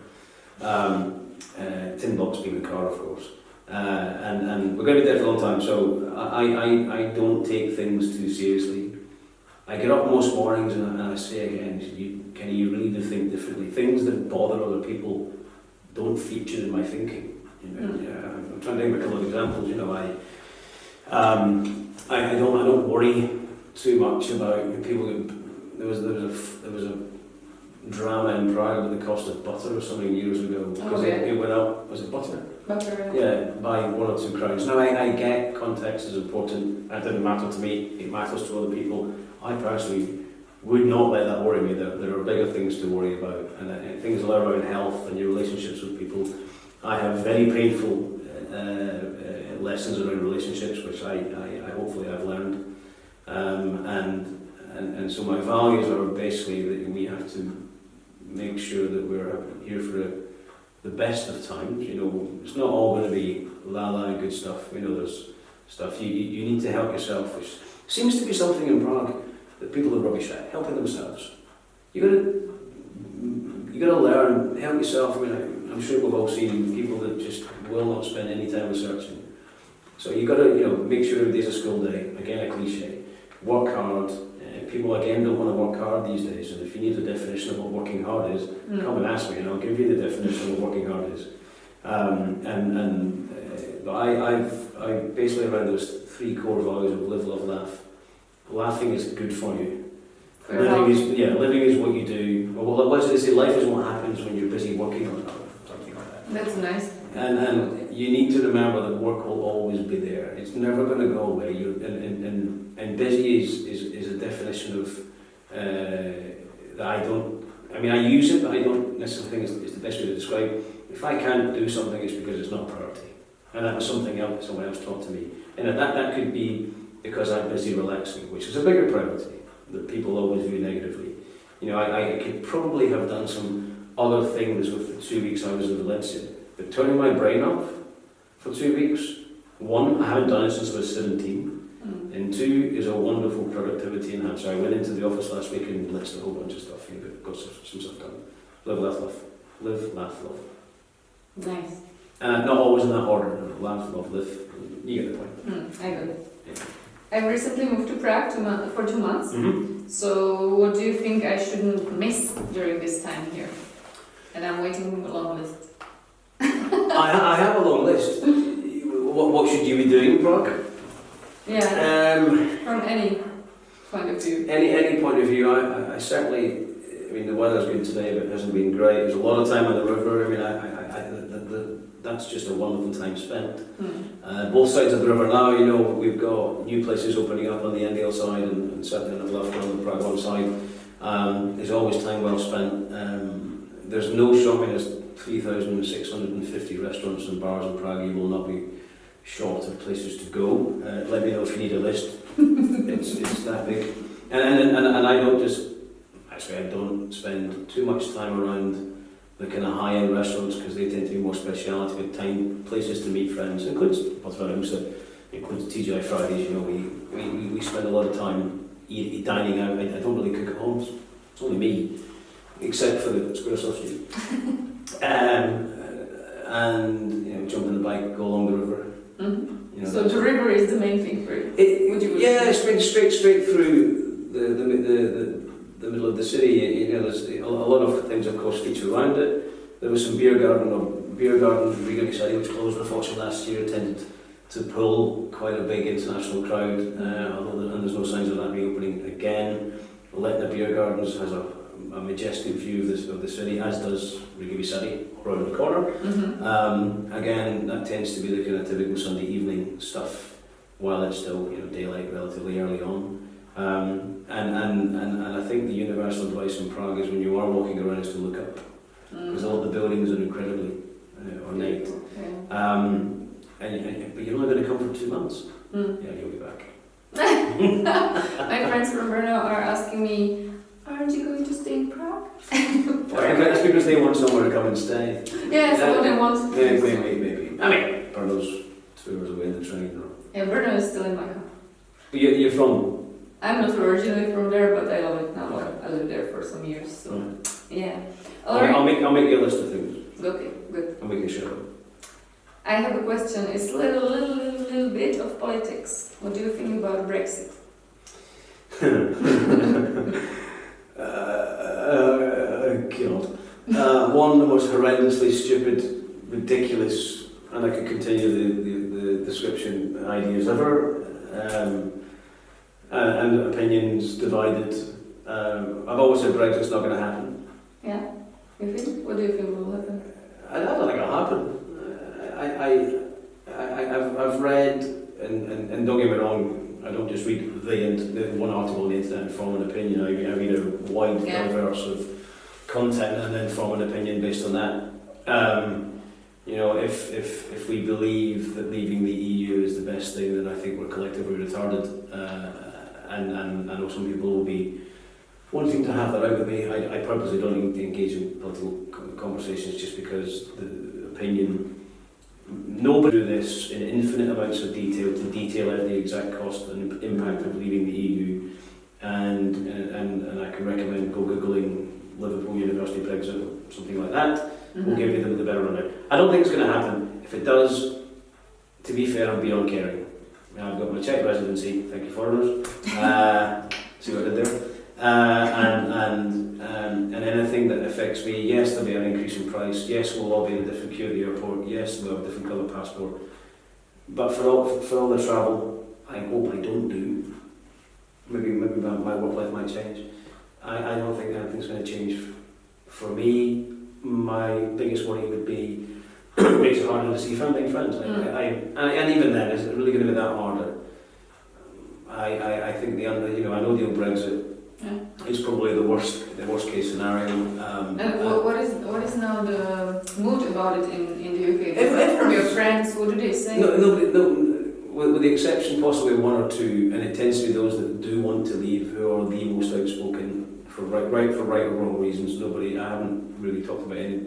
Tin box being the car, of course. And we're going to be dead for a long time, so I don't take things too seriously. I get up most mornings and I say again, you really do think differently. Things that bother other people don't feature in my thinking. I'm trying to think of a couple of examples. I don't worry too much about people. There was a drama in Prague with the cost of butter or something years ago because it went up. Was it butter? Butter. Yeah, by 1 or 2 crowns. Now I get context is important. That didn't matter to me. It matters to other people. I personally would not let that worry me. There are bigger things to worry about, and things around health and your relationships with people. I have very painful lessons around relationships, which I hopefully I've learned, and so my values are basically that we have to make sure that we're here for the best of times. It's not all going to be la and good stuff. There's stuff you need to help yourself, which seems to be something in Prague that people are rubbish at, helping themselves. You gotta learn, help yourself. I'm sure we've all seen people that just will not spend any time researching. So you gotta, make sure every day's a school day. Again, a cliche. Work hard. People again don't want to work hard these days. And if you need a definition of what working hard is, come and ask me, and I'll give you the definition of what working hard is. But I basically around those 3 core values of live, love, laugh. Laughing is good for you. Living is what you do. Well, what does it say? Life is what happens when you're busy working on something like that. That's nice. And you need to remember that work will always be there. It's never going to go away. And busy is a definition of that I don't. I use it, but I don't necessarily think it's the best way to describe. If I can't do something, it's because it's not a priority, and that was something else someone else taught to me. And that could be because I'm busy relaxing, which is a bigger priority that people always view negatively. I could probably have done some other things with the 2 weeks I was in Valencia, but turning my brain off for 2 weeks. One, I haven't done it since I was 17. And two, is a wonderful productivity enhancer. I went into the office last week and listed a whole bunch of stuff. Got some stuff done. Live, laugh, love. Live, laugh, love. Nice. Not always in that order. Laugh, love, live. You get the point. I got it. Yeah. I recently moved to Prague for 2 months. Mm-hmm. So what do you think I shouldn't miss during this time here? And I'm waiting a long list. I have a long list. What should you be doing in Prague? Yeah. From any point of view. Any point of view, I certainly. I mean, the weather's good today, but it hasn't been great. There's a lot of time on the river. I mean, that's just a wonderful time spent. Both sides of the river now, you know, we've got new places opening up on the NDL side and certainly on the left on the Prague one side. There's always time well spent. There's no shopping. There's 3,650 restaurants and bars in Prague. You will not be short of places to go. Let me know if you need a list. It's that big. And I don't just... Actually, I don't spend too much time around the kind of high-end restaurants because they tend to be more speciality, but places to meet friends. It includes TGI Fridays. You know, we spend a lot of time dining out. I don't really cook at home. It's only me, except for the square sausage. And you know, jump on the bike, go along the river. Mm-hmm. You know, so the river is the main thing for you. Straight through the middle of the city. You know, there's a lot of things, of course, feature around it. There was some beer garden really exciting, which closed unfortunately last year. Tended to pull quite a big international crowd, and there's no signs of that reopening again. Letna Beer Gardens has a majestic view of the city, as does Rigaby City, around the corner. Mm-hmm. Again, that tends to be the kind of typical Sunday evening stuff, while it's still daylight relatively early on. And I think the universal advice in Prague is when you are walking around is to look up, because all the buildings are incredibly ornate. Okay. But you're only going to come for 2 months. Yeah, you'll be back. My friends from Brno are asking me, aren't you going to stay in Prague? That's because they want somewhere to come and stay. Yeah, so what they want. Maybe. I mean, Brno's 2 hours away in the train. Yeah, Brno is still in my heart. But you're from? I'm not originally from there, but I love it now. I lived there for some years, so yeah. Alright. I'll make you a list of things. Okay, good. I'll make you sure. I have a question. It's a little bit of politics. What do you think about Brexit? God. One, the most horrendously stupid, ridiculous, and I could continue the description, ideas ever. And opinions divided. I've always said Brexit's not going to happen. Yeah? You think? What do you think will happen? I don't think it'll happen. I've read, and don't get me wrong, I don't just read the one article on the internet and form an opinion. I read a wide diverse of content and then form an opinion based on that. If we believe that leaving the EU is the best thing, then I think we're collectively retarded. And I know some people will be wanting to have that out with me. I purposely don't engage in political conversations just because the opinion. Nobody do this in infinite amounts of detail to detail out the exact cost and impact of leaving the EU, and I can recommend go googling Liverpool University Brexit or something like that. Mm-hmm. Will give you the better rundown. I don't think it's going to happen. If it does, to be fair, I'm beyond caring. I've got my Czech residency. Thank you, foreigners. See what I did there. And anything that affects me, yes, there'll be an increase in price. Yes, we'll all be in a different queue at the airport. Yes, we'll have a different colour passport. But for all the travel, I hope I don't do. Maybe my work life might change. I don't think anything's going to change for me. My biggest worry would be makes it harder to see family and friends. And even then, is it really going to be that harder? I think I know the old Brexit. Yeah. It's probably the worst case scenario. And what is now the mood about it in the UK? If from your friends, what do they say? No. With the exception possibly one or two, and it tends to be those that do want to leave who are the most outspoken for right or wrong reasons. I haven't really talked about it.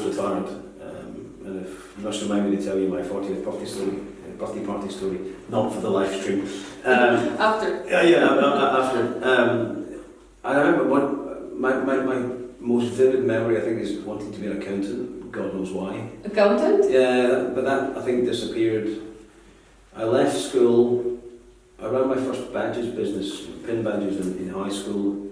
Retired. and if you must remind me to tell you my 40th birthday party story, not for the live stream. After. After. I remember my most vivid memory, I think, is wanting to be an accountant. God knows why. Accountant? Yeah, but that I think disappeared. I left school. I ran my first badges business, pin badges in high school,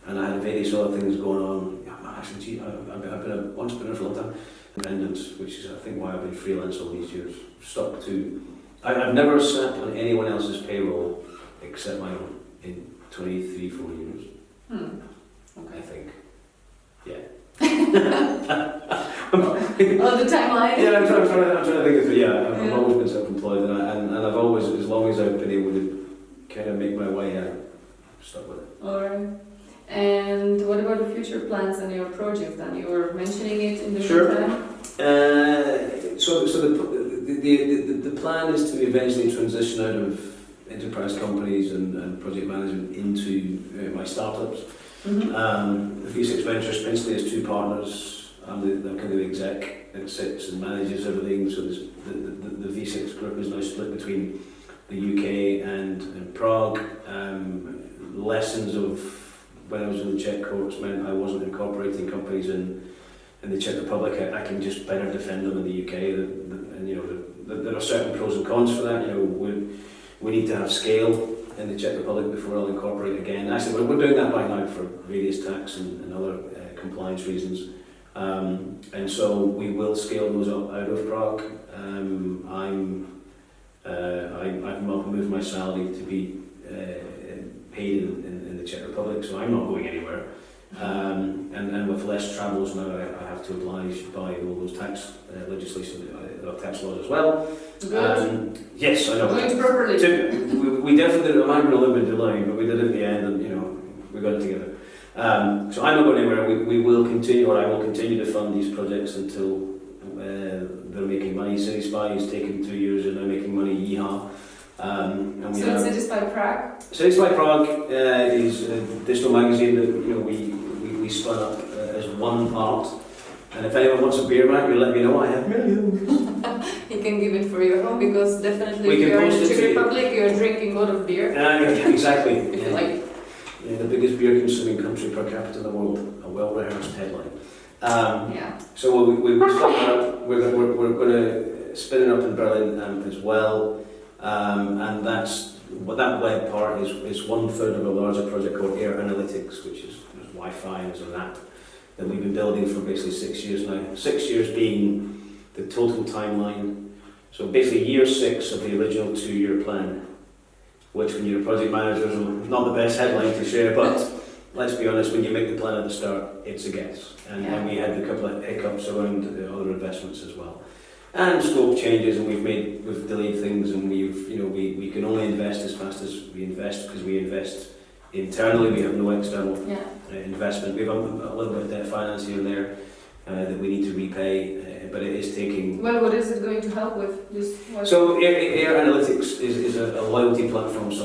and I had various other things going on. Actually, gee, I've been an entrepreneur for a long time. Independent, which is I think why I've been freelance all these years. Stuck to. I've never sat on anyone else's payroll except my own in 23, 4 years. Okay. I think. Yeah. On the timeline? Yeah, I'm trying to think of it. Yeah, I've always been self-employed, and I've always, as long as I've been able to kind of make my way out, stuck with it. Alright. And what about the future plans and your projects then? You were mentioning it in the Sure. meantime. So the plan is to eventually transition out of enterprise companies and project management into my startups. The V6 Ventures principally has two partners. I'm the kind of exec that sits and manages everything. So the V6 group is now split between the UK and Prague. Lessons of when I was in the Czech courts meant I wasn't incorporating companies in the Czech Republic. I can just better defend them in the UK. And you know, there are certain pros and cons for that. You know, we need to have scale in the Czech Republic before I'll incorporate again. Actually, we're doing that right now for various tax and other compliance reasons. And so we will scale those up out of Prague. I've moved my salary to be paid in the Czech Republic, so I'm not going anywhere. And with less travels now, I have to oblige by all those tax legislation, tax laws as well. Good. Yes, I know. Doing properly. We definitely did. I'm not going to live in July, but we did it in the end, and you know, we got it together. So I'm not going anywhere. We will continue, or I will continue to fund these projects until they're making money. Cityspy has taken 2 years and now making money. Yeehaw! And we have Cityspy Prague. Cityspy Prague is a digital magazine that we spun up as one part. And if anyone wants a beer back, you let me know. I have millions. You can give it for your home because definitely We if can you're in post the it Czech to you. Republic, you're drinking a lot of beer. Exactly. If you like. Yeah, the biggest beer consuming country per capita in the world. A well rehearsed headline. So we're going to spin it up in Berlin as well. And that web part is 1/3 of a larger project called Air Analytics, which is Wi-Fi as an app that we've been building for basically 6 years now. 6 years being the total timeline. So basically year 6 of the original 2-year plan, which when you're a project manager is not the best headline to share, but let's be honest, when you make the plan at the start, it's a guess. And we had a couple of hiccups around other investments as well. And scope changes, and we've delayed things, and we can only invest as fast as we invest because we invest internally. We have no external investment. We have a little bit of debt finance here and there that we need to repay, but it is taking. Well, what is it going to help with? So Air Analytics is a loyalty platform. So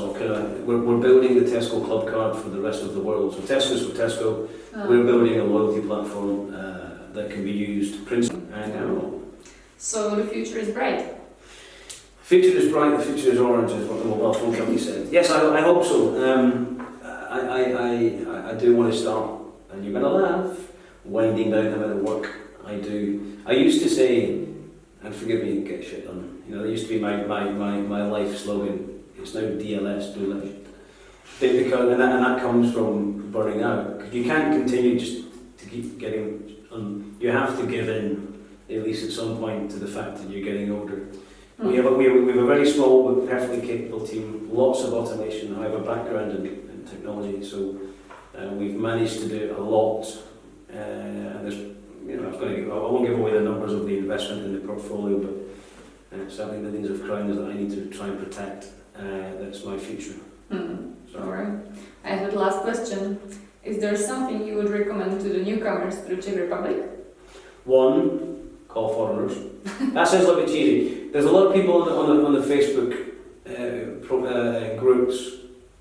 we're building the Tesco Club card for the rest of the world. So Tesco's for Tesco. We're building a loyalty platform that can be used principally and. So the future is bright. The future is bright, the future is orange, is what the mobile phone company said. Yes, I hope so. I do want to start, and you're going to laugh, winding down the amount of work I do. I used to say, and forgive me, get shit done. You know, that used to be my life slogan. It's now DLS, do less. Because and that comes from burning out. Because you can't continue just to keep getting. You have to give in. At least at some point, to the fact that you're getting older. We have a very small but perfectly capable team, lots of automation. I have a background in technology, so we've managed to do a lot. And there's, I won't give away the numbers of the investment in the portfolio, but certainly millions of crowns that I need to try and protect. That's my future. Alright. I have the last question. Is there something you would recommend to the newcomers to the Czech Republic? One. Call foreigners. That sounds a little bit cheesy. There's a lot of people on the Facebook groups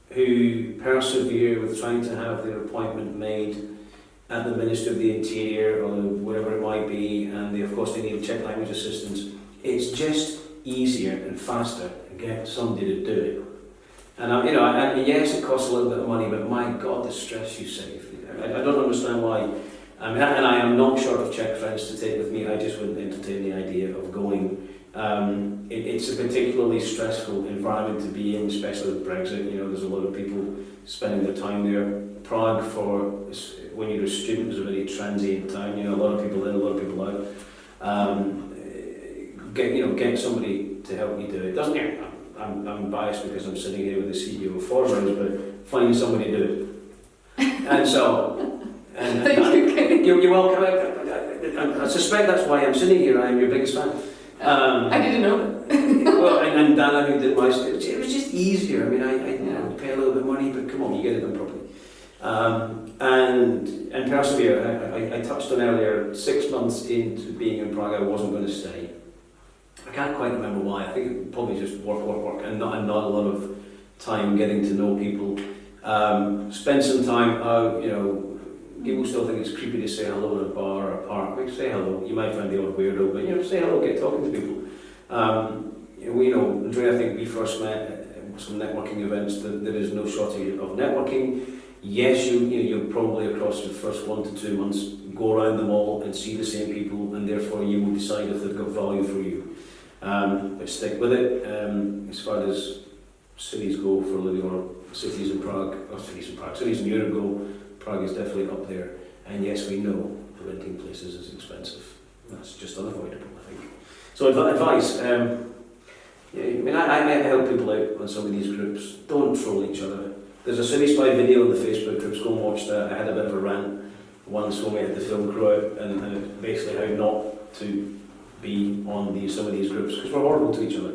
who persevere with trying to have their appointment made at the Ministry of the Interior or whatever it might be, and of course they need Czech language assistance. It's just easier and faster to get somebody to do it. And and yes, it costs a little bit of money, but my God, the stress you save. I don't understand why. And I am not short of Czech friends to take with me. I just wouldn't entertain the idea of going. It's a particularly stressful environment to be in, especially with Brexit. There's a lot of people spending their time there. Prague, when you're a student, is a very transient town. A lot of people in, a lot of people out. Get somebody to help you do it. I'm biased because I'm sitting here with the CEO of Foreigners, but finding somebody to do it. And so, Thank you, Kenny. You're welcome. I suspect that's why I'm sitting here. I am your biggest fan. I didn't know that. Well, and Dana, who did my script, it was just easier. I mean, I pay a little bit of money, but come on, you get it done properly. And persevere. I touched on earlier, 6 months into being in Prague, I wasn't going to stay. I can't quite remember why. I think it probably just work, and not a lot of time getting to know people. Spend some time out. People still think it's creepy to say hello in a bar or a park. Like, say hello. You might find the odd weirdo, but say hello. Get talking to people. Andrea, I think we first met at some networking events. There is no shortage of networking. Yes, you'll probably across the first 1 to 2 months go around them all and see the same people, and therefore you will decide if they've got value for you. But stick with it. As far as cities go for living, or cities in Europe go, Prague is definitely up there. And yes, we know renting places is expensive. That's just unavoidable, I think. So advice. I help people out on some of these groups. Don't troll each other. There's a Cityspy video in the Facebook groups. Go and watch that. I had a bit of a rant once when we had the film crew out, and basically how not to be on some of these groups, because we're horrible to each other,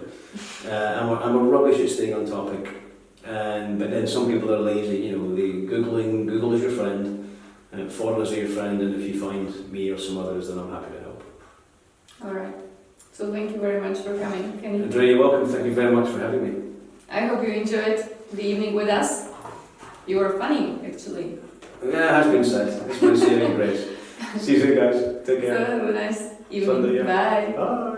and we're rubbish at staying on topic. But then some people are lazy. Google is your friend, and foreigners are your friend. And if you find me or some others, then I'm happy to help. All right. So thank you very much for coming, Kenny. Andrea, you're welcome. Thank you very much for having me. I hope you enjoyed the evening with us. You were funny, actually. Yeah, it has been said. It's my saving grace. See you soon, guys. Take care. So have a nice evening. Sunday, yeah. Bye. Bye.